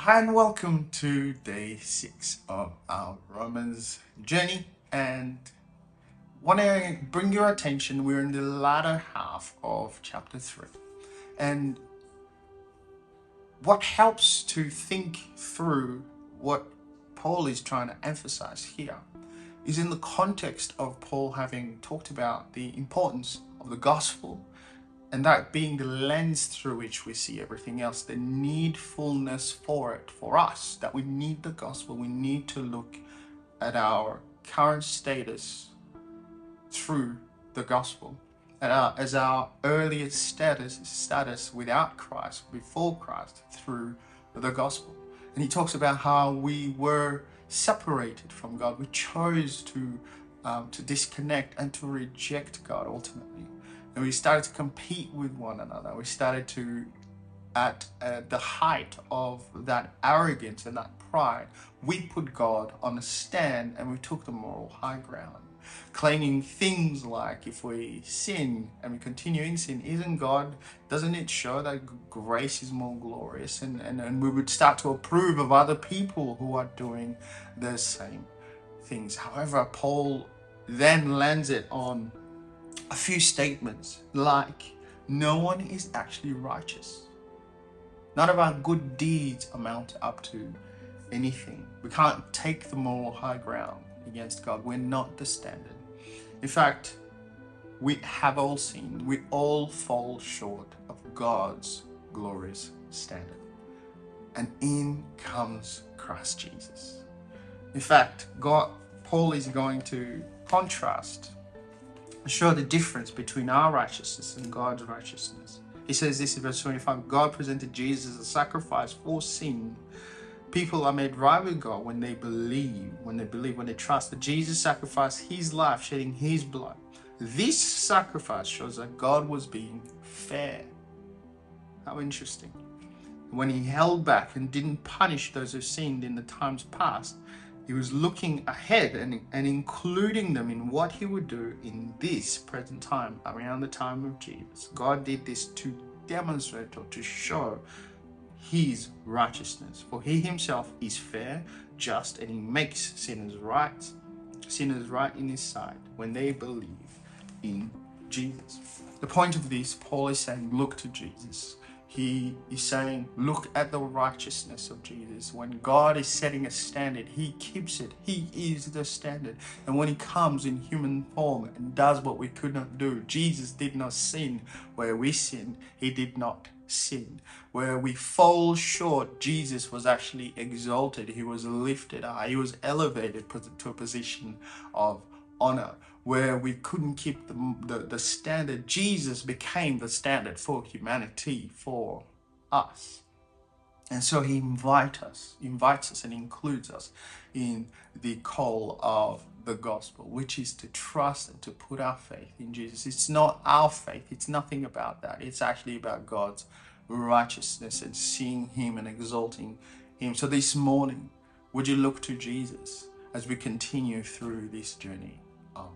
Hi and welcome to day 6 of our Romans journey, and want to bring your attention, we're in the latter half of chapter 3, and what helps to think through what Paul is trying to emphasize here is in the context of Paul having talked about the importance of the gospel, and that being the lens through which we see everything else, the needfulness for it, for us, that we need the gospel. We need to look at our current status through the gospel, as our earlier status without Christ, before Christ, through the gospel. And he talks about how we were separated from God. We chose to disconnect and to reject God ultimately. And we started to compete with one another. We started to, at the height of that arrogance and that pride, we put God on a stand and we took the moral high ground, claiming things like, if we sin and we continue in sin, doesn't it show that grace is more glorious? And we would start to approve of other people who are doing the same things. However, Paul then lands it on a few statements like, no one is actually righteous. None of our good deeds amount up to anything. We can't take the moral high ground against God. We're not the standard. In fact, we have all sinned. We all fall short of God's glorious standard. And in comes Christ Jesus. In fact, Paul is going to show the difference between our righteousness and God's righteousness. He says this in verse 25, God presented Jesus as a sacrifice for sin. People are made right with God when they believe, when they trust that Jesus sacrificed his life, shedding his blood. This sacrifice shows that God was being fair. How interesting. When he held back and didn't punish those who sinned in the times past, he was looking ahead and including them in what he would do in this present time, around the time of Jesus. God did this to demonstrate or to show his righteousness. For he himself is fair, just, and he makes sinners right in his sight when they believe in Jesus. The point of this, Paul is saying, look to Jesus. He is saying, look at the righteousness of Jesus. When God is setting a standard, he keeps it. He is the standard. And when he comes in human form and does what we could not do, Jesus did not sin where we sinned. He did not sin. Where we fall short, Jesus was actually exalted. He was lifted high. He was elevated to a position of honor. Where we couldn't keep the standard, Jesus became the standard for humanity, for us. And so he invites us and includes us in the call of the gospel, which is to trust and to put our faith in Jesus. It's not our faith. It's nothing about that. It's actually about God's righteousness and seeing him and exalting him. So this morning, would you look to Jesus as we continue through this journey of